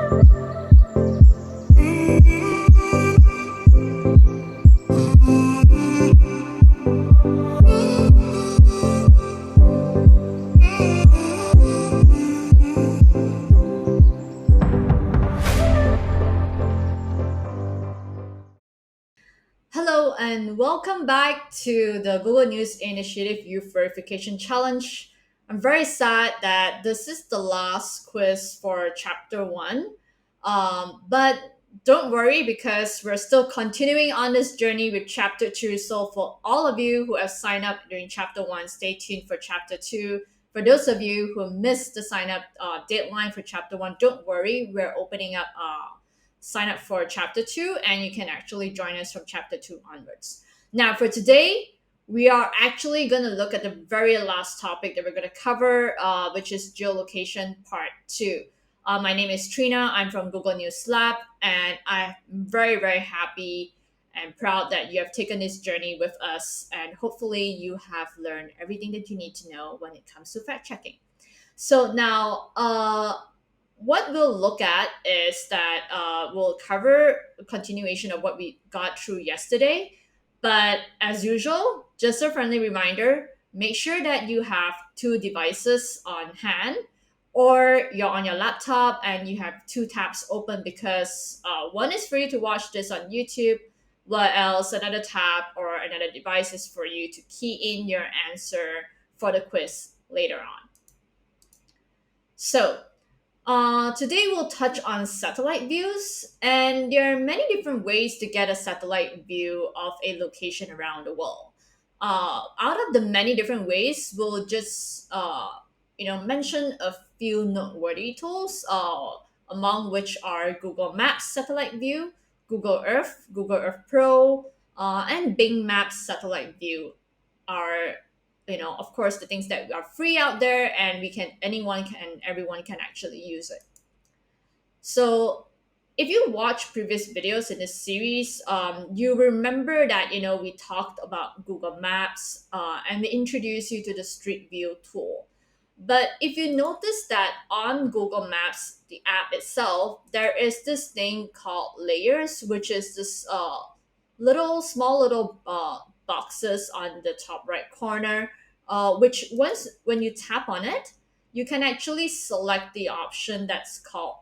Hello and welcome back to the Google News Initiative Youth Verification Challenge. I'm very sad that this is the last quiz for Chapter 1. But don't worry because we're still continuing on this journey with Chapter 2. So, for all of you who have signed up during Chapter 1, stay tuned for Chapter 2. For those of you who missed the sign up deadline for Chapter 1, don't worry, we're opening up sign up for chapter 2 and you can actually join us from chapter 2 onwards. Now for today, we are actually going to look at the very last topic that we're going to cover, which is geolocation part 2. My name is Trina. I'm from Google News Lab, and I'm very, very happy and proud that you have taken this journey with us. And hopefully, you have learned everything that you need to know when it comes to fact checking. So now, what we'll look at is that we'll cover a continuation of what we got through yesterday. But as usual, just a friendly reminder, make sure that you have two devices on hand or you're on your laptop and you have two tabs open because one is for you to watch this on YouTube, while else another tab or another device is for you to key in your answer for the quiz later on. So, today we'll touch on satellite views, and there are many different ways to get a satellite view of a location around the world. Out of the many different ways, we'll just mention a few noteworthy tools, among which are Google Maps satellite view, Google Earth Pro, and Bing Maps satellite view are of course the things that are free out there and we can anyone can everyone can actually use it. So if you watch previous videos in this series, you remember that we talked about Google Maps, and we introduced you to the Street View tool. But if you notice that on Google Maps, the app itself, there is this thing called layers, which is this little boxes on the top right corner, which once when you tap on it, you can actually select the option that's called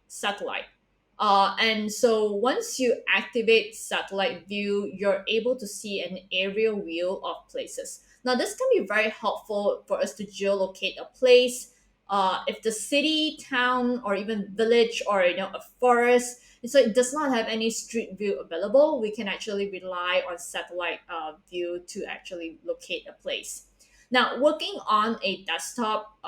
satellite. And so once you activate satellite view, you're able to see an aerial view of places. Now, this can be very helpful for us to geolocate a place. If the city, town, or even village, or a forest, so it does not have any street view available, we can actually rely on satellite view to actually locate a place. Now, working on a desktop,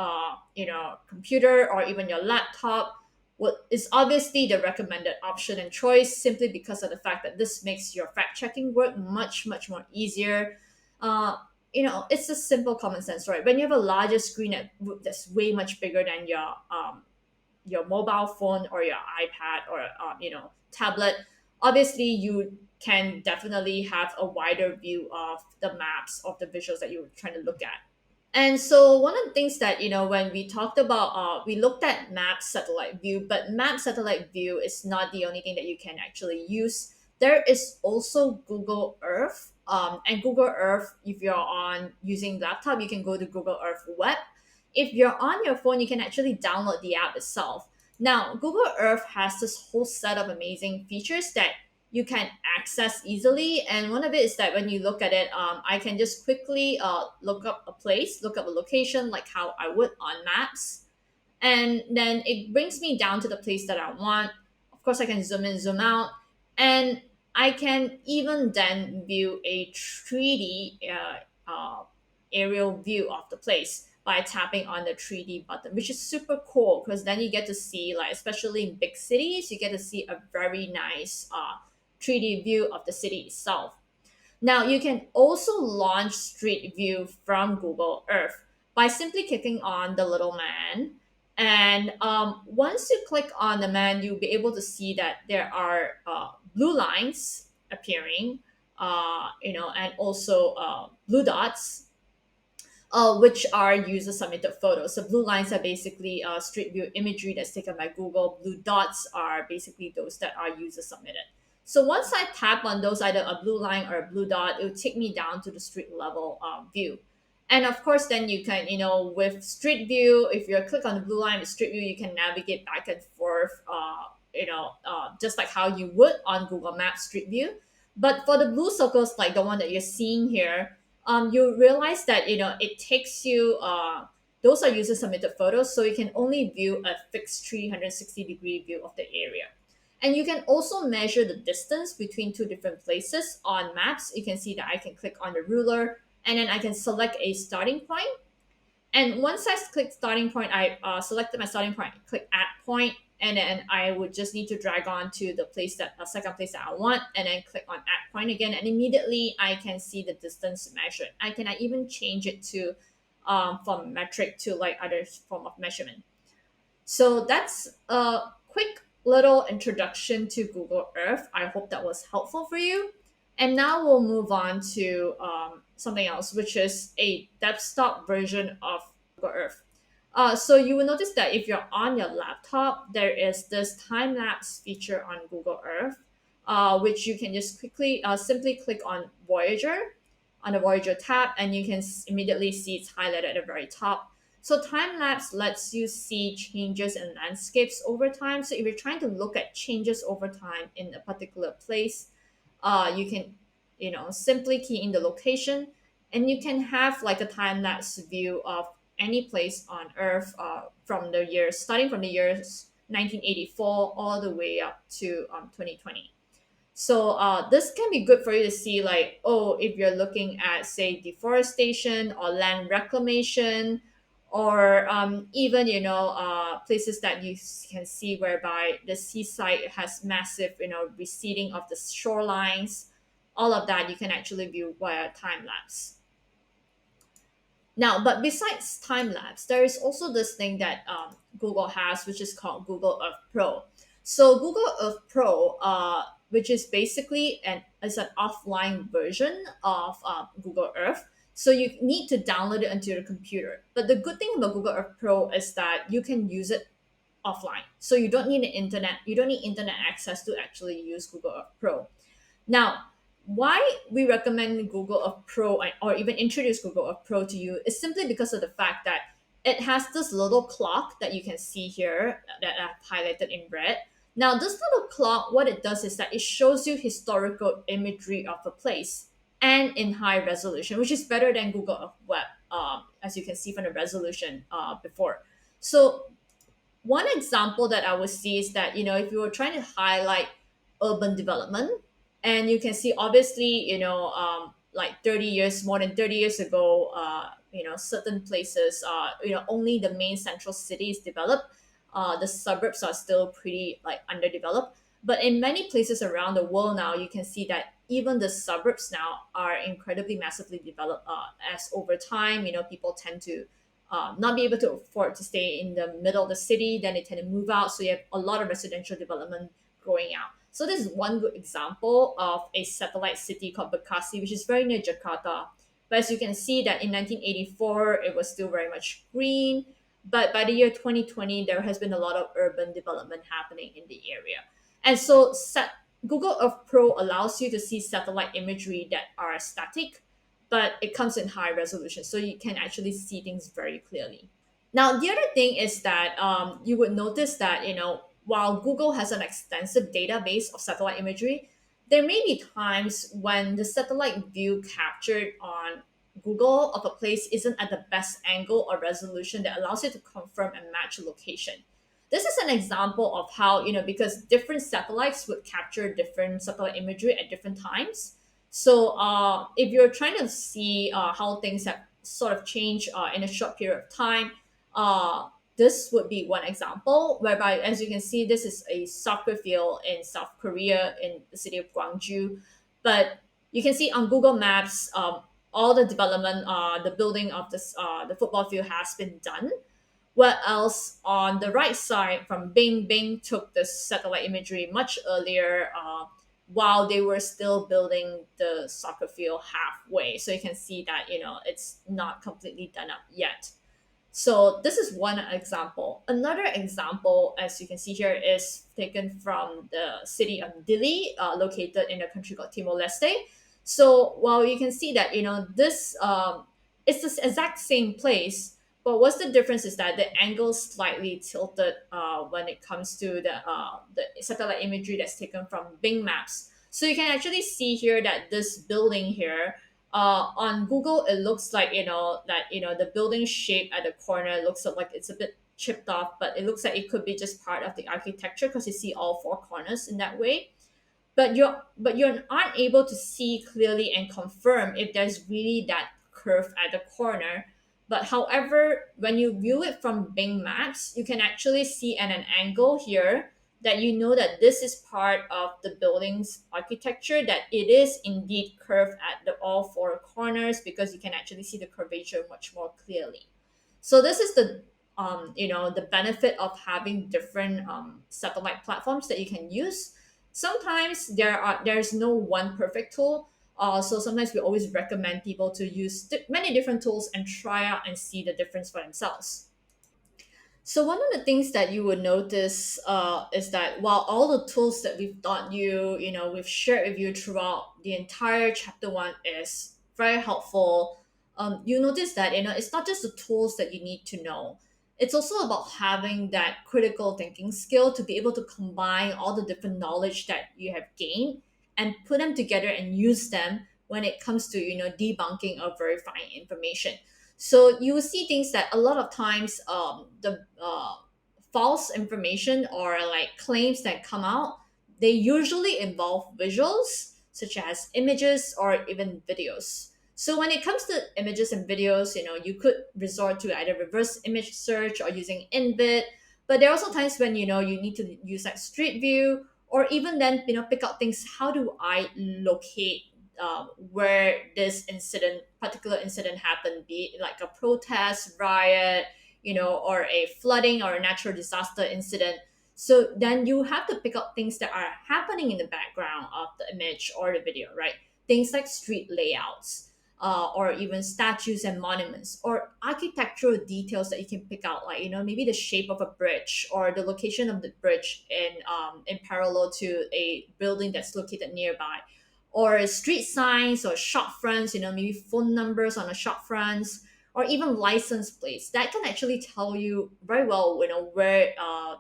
computer, or even your laptop, what is obviously the recommended option and choice simply because of the fact that this makes your fact checking work much, much more easier. It's a simple common sense, right? When you have a larger screen that's way much bigger than your mobile phone or your iPad or tablet, obviously you can definitely have a wider view of the maps of the visuals that you're trying to look at. And so one of the things that when we talked about, we looked at map satellite view, but map satellite view is not the only thing that you can actually use. There is also Google Earth, and Google Earth. If you're on using laptop, you can go to Google Earth Web. If you're on your phone, you can actually download the app itself. Now, Google Earth has this whole set of amazing features that you can access easily. And one of it is that when you look at it, I can just quickly look up a place, look up a location, like how I would on maps. And then it brings me down to the place that I want. Of course, I can zoom in, zoom out. And I can even then view a 3D aerial view of the place by tapping on the 3D button, which is super cool because then you get to see, like, especially in big cities, you get to see a very nice 3D view of the city itself. Now, you can also launch Street View from Google Earth by simply clicking on the little man. And once you click on the man, you'll be able to see that there are blue lines appearing, and also blue dots. which are user submitted photos. So blue lines are basically street view imagery that's taken by Google. Blue dots are basically those that are user submitted. So once I tap on those, either a blue line or a blue dot, it will take me down to the street level view. And of course, then you can, with Street View, if you click on the blue line with Street View, you can navigate back and forth, just like how you would on Google Maps Street View. But for the blue circles, like the one that you're seeing here, you realize that it takes you. Those are user submitted photos, so you can only view a fixed 360-degree view of the area. And you can also measure the distance between two different places on maps. You can see that I can click on the ruler and then I can select a starting point. And once I click starting point, I selected my starting point, click add point, and then I would just need to drag on to the place that second place that I want, and then click on add point again, and immediately I can see the distance measured. I can even change it to from metric to like other form of measurement. So that's a quick little introduction to Google Earth. I hope that was helpful for you. And now we'll move on to something else, which is a desktop version of Google Earth. So you will notice that if you're on your laptop, there is this time lapse feature on Google Earth, which you can just simply click on Voyager on the Voyager tab, and you can immediately see it's highlighted at the very top. So time lapse lets you see changes in landscapes over time. So if you're trying to look at changes over time in a particular place, you can, simply key in the location, and you can have like a time lapse view of any place on Earth from the years starting from the years 1984 all the way up to 2020. So this can be good for you to see, like, oh, if you're looking at, say, deforestation or land reclamation, or even, places that you can see whereby the seaside has massive, receding of the shorelines. All of that you can actually view via time lapse. Now, but besides time lapse, there is also this thing that Google has, which is called Google Earth Pro. So Google Earth Pro, which is basically an offline version of Google Earth. So you need to download it onto your computer. But the good thing about Google Earth Pro is that you can use it offline. So you don't need an internet. You don't need internet access to actually use Google Earth Pro. Now, why we recommend Google Earth Pro or even introduce Google Earth Pro to you is simply because of the fact that it has this little clock that you can see here that I've highlighted in red. Now, this little clock, what it does is that it shows you historical imagery of a place and in high resolution, which is better than Google Earth Web, as you can see from the resolution before. So one example that I would see is that, if you were trying to highlight urban development, and you can see obviously, like 30 years, more than 30 years ago, certain places, only the main central city is developed. The suburbs are still pretty like underdeveloped. But in many places around the world now, you can see that even the suburbs now are incredibly massively developed. As over time, people tend to not be able to afford to stay in the middle of the city, then they tend to move out. So you have a lot of residential development growing out. So this is one good example of a satellite city called Bekasi, which is very near Jakarta. But as you can see that in 1984, it was still very much green. But by the year 2020, there has been a lot of urban development happening in the area. And so Google Earth Pro allows you to see satellite imagery that are static, but it comes in high resolution. So you can actually see things very clearly. Now, the other thing is that you would notice that, while Google has an extensive database of satellite imagery, there may be times when the satellite view captured on Google of a place isn't at the best angle or resolution that allows you to confirm and match a location. This is an example of how, because different satellites would capture different satellite imagery at different times. So if you're trying to see how things have sort of changed in a short period of time, uh, this would be one example whereby, as you can see, this is a soccer field in South Korea in the city of Gwangju. But you can see on Google Maps, all the development, the building of the football field has been done. What else on the right side from Bing? Bing took the satellite imagery much earlier. while they were still building the soccer field halfway. So you can see that, it's not completely done up yet. So this is one example. Another example, as you can see here, is taken from the city of Dili, located in a country called Timor Leste. So while you can see that, this it's the exact same place, but what's the difference is that the angle slightly tilted when it comes to the satellite imagery that's taken from Bing Maps. So you can actually see here that this building here, on Google, it looks like, that, the building shape at the corner looks like it's a bit chipped off, but it looks like it could be just part of the architecture because you see all four corners in that way. But you aren't able to see clearly and confirm if there's really that curve at the corner. But however, when you view it from Bing Maps, you can actually see at an angle here that you know that this is part of the building's architecture, that it is indeed curved at the all four corners, because you can actually see the curvature much more clearly. So this is the benefit of having different satellite platforms that you can use. Sometimes there's no one perfect tool. So sometimes we always recommend people to use many different tools and try out and see the difference for themselves. So one of the things that you would notice is that while all the tools that we've taught you, we've shared with you throughout the entire chapter one is very helpful, you notice that, it's not just the tools that you need to know. It's also about having that critical thinking skill to be able to combine all the different knowledge that you have gained and put them together and use them when it comes to, debunking or verifying information. So you will see things that a lot of times, the false information or like claims that come out, they usually involve visuals such as images or even videos. So when it comes to images and videos, you could resort to either reverse image search or using InVid. But there are also times when, you need to use like Street View, or even then, pick out things. How do I locate where this particular incident happened, be it like a protest, riot, or a flooding or a natural disaster incident. So then you have to pick up things that are happening in the background of the image or the video, right? Things like street layouts, or even statues and monuments, or architectural details that you can pick out, like, maybe the shape of a bridge or the location of the bridge in parallel to a building that's located nearby, or street signs or shop fronts, maybe phone numbers on the shop fronts, or even license plates that can actually tell you very well, where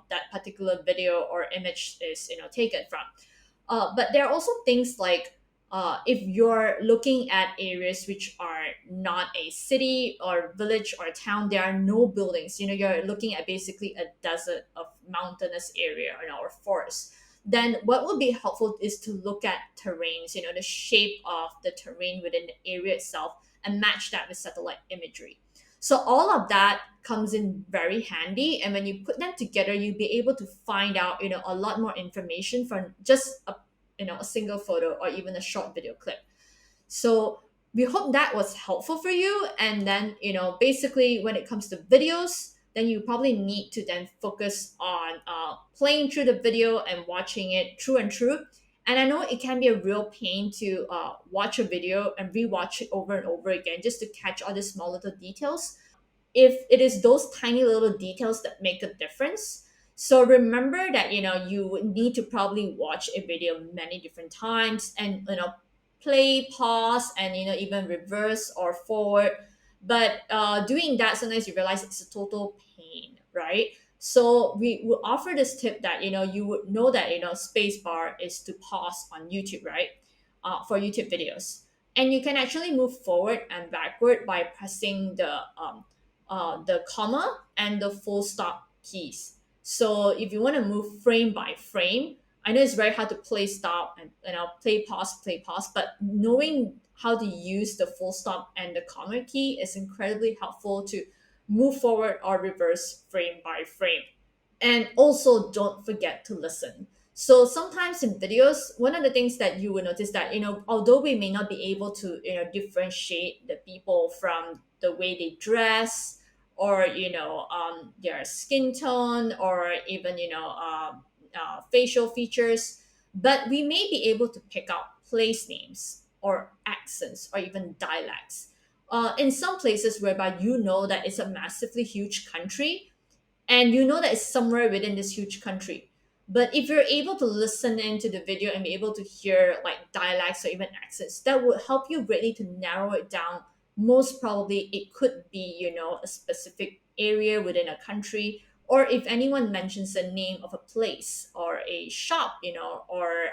that particular video or image is, taken from. But there are also things like, if you're looking at areas which are not a city or village or town, there are no buildings. You're looking at basically a desert of mountainous area, or forest. Then what would be helpful is to look at terrains, the shape of the terrain within the area itself, and match that with satellite imagery. So all of that comes in very handy, and when you put them together, you'll be able to find out, a lot more information from just a single photo or even a short video clip. So we hope that was helpful for you. And then, basically when it comes to videos, then you probably need to then focus on playing through the video and watching it through and through. And I know it can be a real pain to watch a video and rewatch it over and over again just to catch all the small little details. If it is those tiny little details that make a difference, so remember that, you would need to probably watch a video many different times, and, play, pause, and, even reverse or forward. But doing that, sometimes you realize it's a total pain, right? So we will offer this tip that, you would know that, space bar is to pause on YouTube, right? For YouTube videos, and you can actually move forward and backward by pressing the comma and the full stop keys. So if you want to move frame by frame, I know it's very hard to play stop and, play pause, but knowing how to use the full stop and the comma key is incredibly helpful to move forward or reverse frame by frame. And also, don't forget to listen. So sometimes in videos, one of the things that you will notice that, although we may not be able to, differentiate the people from the way they dress, or, their skin tone, or even, facial features, but we may be able to pick out place names or accents or even dialects. In some places whereby you know that it's a massively huge country, and you know that it's somewhere within this huge country. But if you're able to listen into the video and be able to hear like dialects or even accents, that would help you greatly to narrow it down. Most probably, it could be, a specific area within a country, or if anyone mentions the name of a place or a shop, or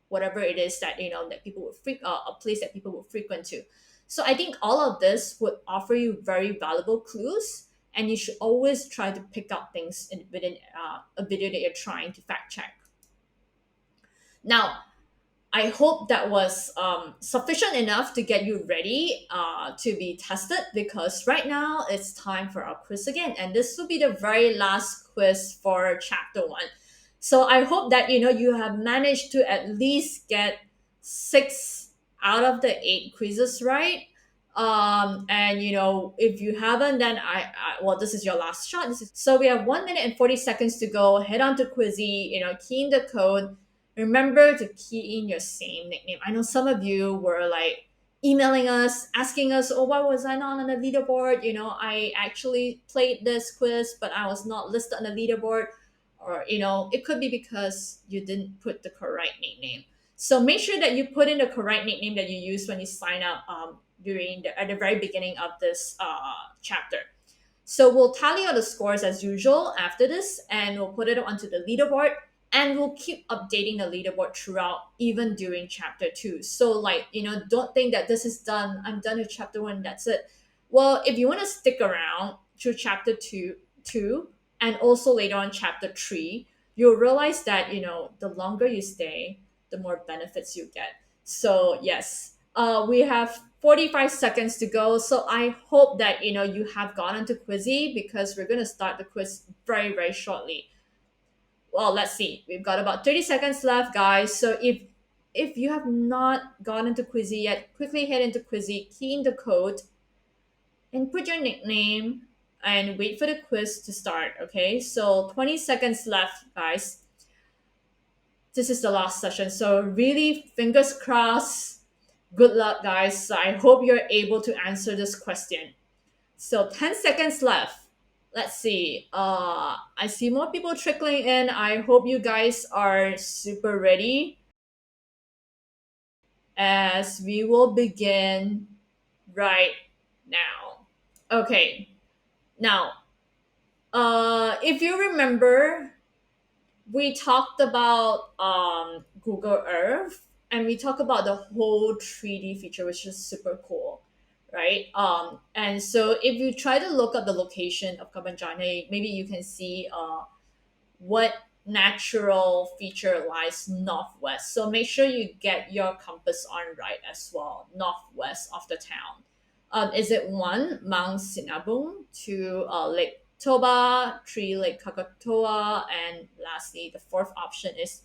whatever it is that that people would a place that people would frequent to. So I think all of this would offer you very valuable clues, and you should always try to pick up things within a video that you're trying to fact check. Now, I hope that was sufficient enough to get you ready to be tested, because right now it's time for our quiz again, and this will be the very last quiz for chapter one. So I hope that you have managed to at least get 6 out of the 8 quizzes right. And if you haven't, then well, this is your last shot. So we have 1 minute and 40 seconds to go. Head on to Quizzy, key in the code. Remember to key in your same nickname. I know some of you were like emailing us, asking us, oh, why was I not on the leaderboard? I actually played this quiz, but I was not listed on the leaderboard. Or, it could be because you didn't put the correct nickname. So make sure that you put in the correct nickname that you used when you sign up at the very beginning of this chapter. So we'll tally all the scores as usual after this, and we'll put it onto the leaderboard, and we'll keep updating the leaderboard throughout, even during chapter 2. So don't think that this is done, I'm done with chapter 1, that's it. Well, if you want to stick around through chapter 2 and also later on chapter 3, you'll realize that the longer you stay, the more benefits you get. So yes, we have 45 seconds to go. So I hope that you have gone into Quizzy, because we're going to start the quiz very, very shortly. Well, let's see. We've got about 30 seconds left, guys. So if you have not gone into Quizzy yet, quickly head into Quizzy, key in the code, and put your nickname and wait for the quiz to start. Okay, so 20 seconds left, guys. This is the last session, so really fingers crossed. Good luck, guys. I hope you're able to answer this question. So 10 seconds left. Let's see. I see more people trickling in. I hope you guys are super ready, as we will begin right now. Okay. Now, if you remember, we talked about Google Earth, and we talked about the whole 3D feature, which is super cool, right? And so if you try to look up the location of Kabanjane, maybe you can see what natural feature lies northwest. So make sure you get your compass on right as well, northwest of the town. Is it 1, Mount Sinabung, 2, Lake Toba, 3, Lake Kakatoa, and lastly, the fourth option is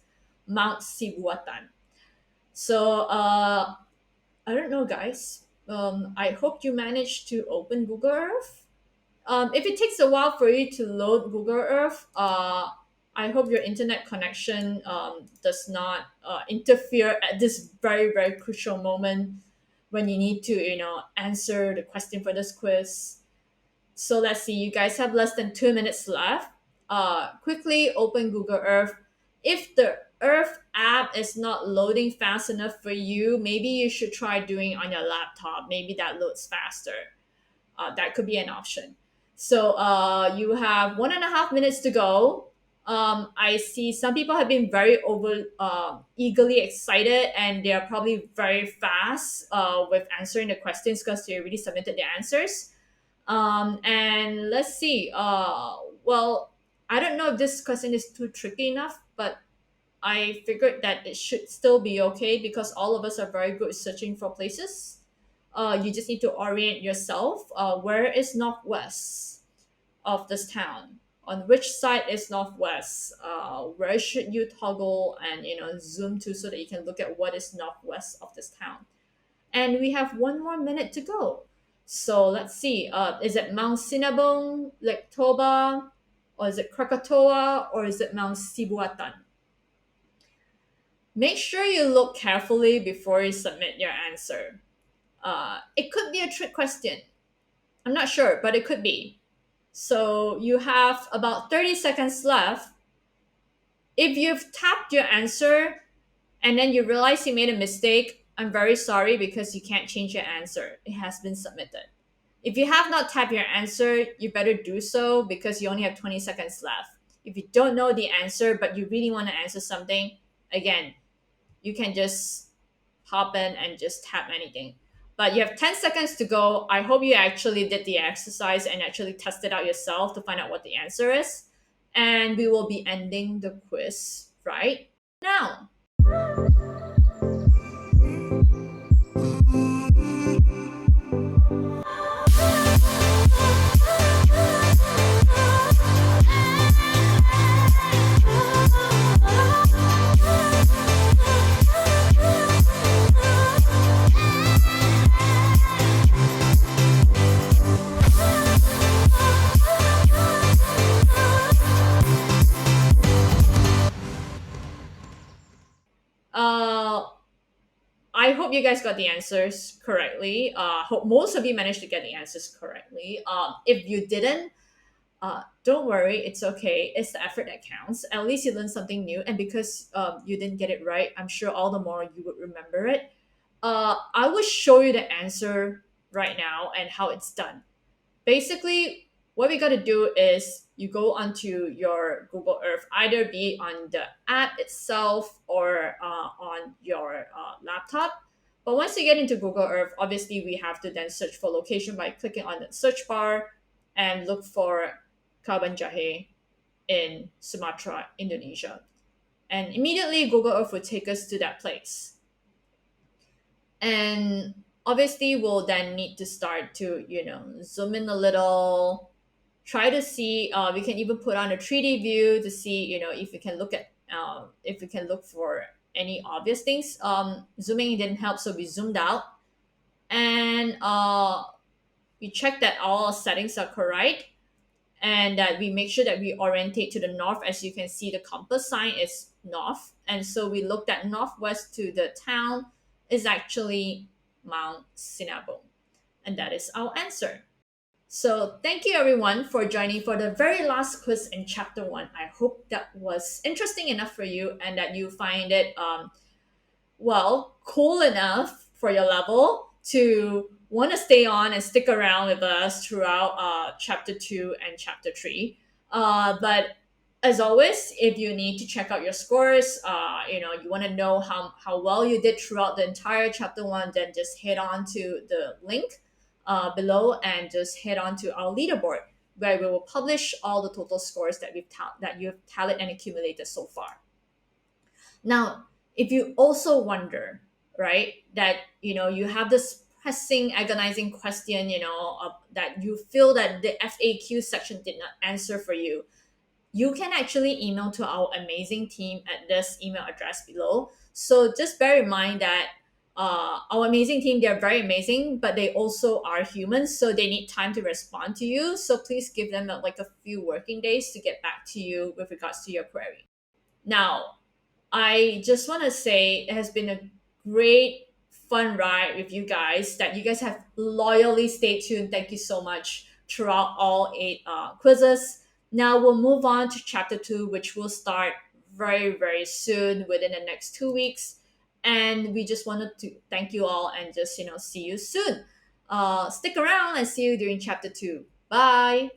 Mount Sibuatan. So I don't know, guys. I hope you managed to open Google Earth. If it takes a while for you to load Google Earth, I hope your internet connection does not interfere at this very, very crucial moment when you need to, answer the question for this quiz. So let's see, you guys have less than 2 minutes left. Quickly open Google Earth. If the Earth app is not loading fast enough for you, maybe you should try doing it on your laptop. Maybe that loads faster. That could be an option. So you have 1.5 minutes to go. I see some people have been very eagerly excited, and they are probably very fast with answering the questions, because they already submitted their answers. And let's see. Well, I don't know if this question is too tricky enough, but I figured that it should still be okay, because all of us are very good at searching for places. You just need to orient yourself. Where is northwest of this town? On which side is northwest? Where should you toggle and zoom to, so that you can look at what is northwest of this town? And we have 1 more minute to go. So let's see. Is it Mount Sinabung, Lake Toba, or is it Krakatoa, or is it Mount Sibuatan? make sure you look carefully before you submit your answer. It could be a trick question. I'm not sure, but it could be. So you have about 30 seconds left. If you've tapped your answer and then you realize you made a mistake, I'm very sorry because you can't change your answer. It has been submitted. If you have not tapped your answer, you better do so because you only have 20 seconds left. If you don't know the answer but you really want to answer something, again, you can just hop in and just tap anything. But you have 10 seconds to go. I hope you actually did the exercise and actually tested out yourself to find out what the answer is. And we will be ending the quiz right now. Uh, I hope you guys got the answers correctly. Hope most of you managed to get the answers correctly. If you didn't, don't worry, it's okay. It's the effort that counts. At least you learned something new, and because you didn't get it right, I'm sure all the more you would remember it. I will show you the answer right now and how it's done. Basically, what we got to do is you go onto your Google Earth, either be on the app itself or on your laptop. But once you get into Google Earth, obviously we have to then search for location by clicking on the search bar and look for Kaban Jahe in Sumatra, Indonesia. And immediately Google Earth will take us to that place. And obviously we'll then need to start to, zoom in a little, try to see, we can even put on a 3D view to see, if we can look at, if we can look for any obvious things. Zooming didn't help, so we zoomed out. And we check that all our settings are correct and that we make sure that we orientate to the north. As you can see, the compass sign is north, and so we looked at northwest to the town is actually Mount Sinabung, and that is our answer. So thank you everyone for joining for the very last quiz in chapter 1. I hope that was interesting enough for you and that you find it cool enough for your level to want to stay on and stick around with us throughout chapter 2 and chapter 3. But as always, if you need to check out your scores, you want to know how well you did throughout the entire chapter 1, then just head on to the link below and just head on to our leaderboard where we will publish all the total scores that that you've tallied and accumulated so far. Now, if you also wonder, right, that you have this pressing, agonizing question, that you feel that the FAQ section did not answer for you, you can actually email to our amazing team at this email address below. So just bear in mind that our amazing team, they're very amazing, but they also are humans, so they need time to respond to you. So please give them like a few working days to get back to you with regards to your query. Now, I just want to say it has been a great, fun ride with you guys, that you guys have loyally stayed tuned. Thank you so much throughout all 8 quizzes. Now we'll move on to chapter 2, which will start very, very soon within the next 2 weeks. And we just wanted to thank you all and just, see you soon. Stick around and see you during chapter 2. Bye.